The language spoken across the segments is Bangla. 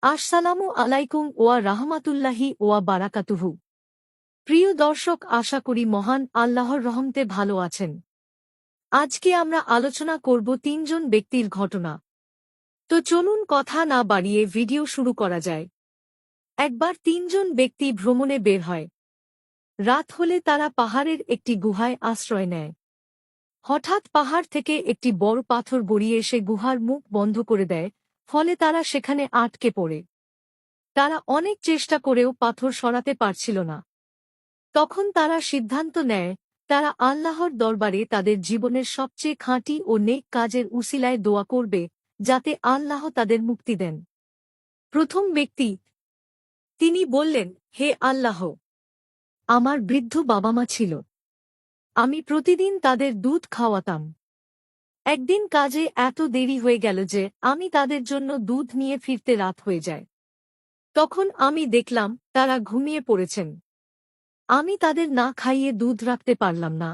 আসসালামু আলাইকুম ওয়া রাহমাতুল্লাহি ওয়া বারাকাতুহু। প্রিয় দর্শক, আশা করি মহান আল্লাহর রহমতে ভালো আছেন। আজকে আমরা আলোচনা করব তিনজন ব্যক্তির ঘটনা। তো চলুন কথা না বাড়িয়ে ভিডিও শুরু করা যায়। একবার তিনজন ব্যক্তি ভ্রমণে বের হয়। রাত হলে তারা পাহাড়ের একটি গুহায় আশ্রয় নেয়। হঠাৎ পাহাড় থেকে একটি বড় পাথর গড়িয়ে এসে গুহার মুখ বন্ধ করে দেয়, ফলে তারা সেখানে আটকে পড়ে। তারা অনেক চেষ্টা করেও পাথর সরাতে পারছিল না। তখন তারা সিদ্ধান্ত নেয়, তারা আল্লাহর দরবারে তাদের জীবনের সবচেয়ে খাঁটি ও নেক কাজের উসিলায় দোয়া করবে, যাতে আল্লাহ তাদের মুক্তি দেন। প্রথম ব্যক্তি, তিনি বললেন, হে আল্লাহ, আমার বৃদ্ধ বাবা মা ছিল। আমি প্রতিদিন তাদের দুধ খাওয়াতাম। একদিন কাজে এত দেরি হয়ে গেল যে আমি তাদের জন্য দুধ নিয়ে ফিরতে রাত হয়ে যায়। তখন আমি দেখলাম তারা ঘুমিয়ে পড়েছেন। আমি তাদের না খাইয়ে দুধ রাখতে পারলাম না।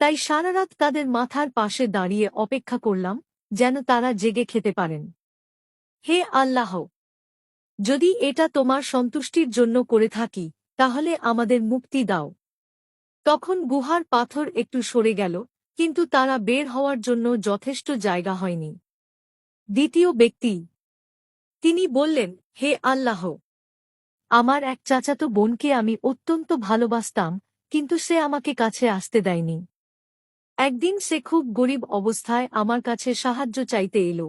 তাই সারারাত তাদের মাথার পাশে দাঁড়িয়ে অপেক্ষা করলাম, যেন তারা জেগে খেতে পারেন। হে আল্লাহ, যদি এটা তোমার সন্তুষ্টির জন্য করে থাকি, তাহলে আমাদের মুক্তি দাও। তখন গুহার পাথর একটু সরে গেল, কিন্তু তারা বের হওয়ার জন্য যথেষ্ট জায়গা হয়নি। দ্বিতীয় ব্যক্তি, তিনি বললেন, হে আল্লাহ, আমার এক চাচাতো বোনকে আমি অত্যন্ত ভালোবাসতাম, কিন্তু সে আমাকে কাছে আসতে দেয়নি। একদিন সে খুব গরিব অবস্থায় আমার কাছে সাহায্য চাইতে এলো।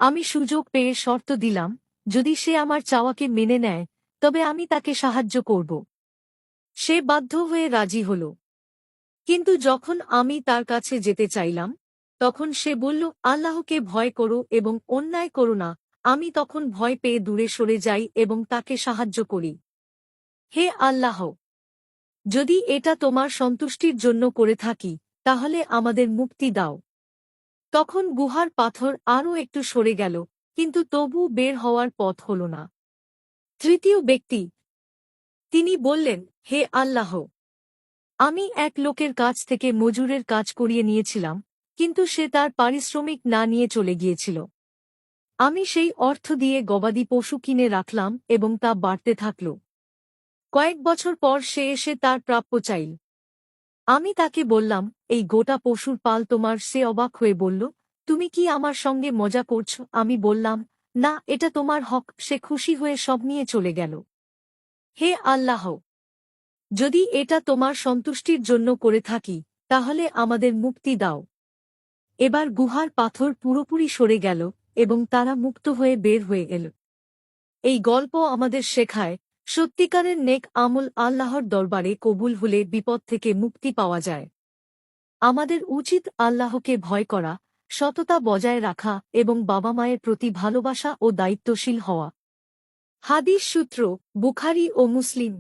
আমি সুযোগ পেয়ে শর্ত দিলাম, যদি সে আমার চাওয়াকে মেনে নেয়, তবে আমি তাকে সাহায্য করব। সে বাধ্য হয়ে রাজি হল। কিন্তু যখন আমি তার কাছে যেতে চাইলাম, তখন সে বলল, আল্লাহকে ভয় করো এবং অন্যায় করো না। আমি তখন ভয় পেয়ে দূরে সরে যাই এবং তাকে সাহায্য করি। হে আল্লাহ, যদি এটা তোমার সন্তুষ্টির জন্য করে থাকি, তাহলে আমাদের মুক্তি দাও। তখন গুহার পাথর আরও একটু সরে গেল, কিন্তু তবু বের হওয়ার পথ হল না। তৃতীয় ব্যক্তি, তিনি বললেন, হে আল্লাহ, আমি এক লোকের কাছ থেকে মজুরের কাজ করিয়ে নিয়েছিলাম, কিন্তু সে তার পারিশ্রমিক না নিয়ে চলে গিয়েছিল। আমি সেই অর্থ দিয়ে গবাদি পশু কিনে রাখলাম এবং তা বাড়তে থাকল। কয়েক বছর পর সে এসে তার প্রাপ্য চাইল। আমি তাকে বললাম, এই গোটা পশুর পাল তোমার। সে অবাক হয়ে বলল, তুমি কি আমার সঙ্গে মজা করছ? আমি বললাম, না, এটা তোমার হক। সে খুশি হয়ে সব নিয়ে চলে গেল। হে আল্লাহ, যদি এটা তোমার সন্তুষ্টির জন্য করে থাকি, তাহলে আমাদের মুক্তি দাও। এবার গুহার পাথর পুরোপুরি সরে গেল এবং তারা মুক্ত হয়ে বের হয়ে এল। এই গল্প আমাদের শেখায়, সত্যিকারের নেক আমল আল্লাহর দরবারে কবুল হলে বিপদ থেকে মুক্তি পাওয়া যায়। আমাদের উচিত আল্লাহকে ভয় করা, সততা বজায় রাখা এবং বাবা মায়ের প্রতি ভালোবাসা ও দায়িত্বশীল হওয়া। হাদিস সূত্র, বুখারী ও মুসলিম।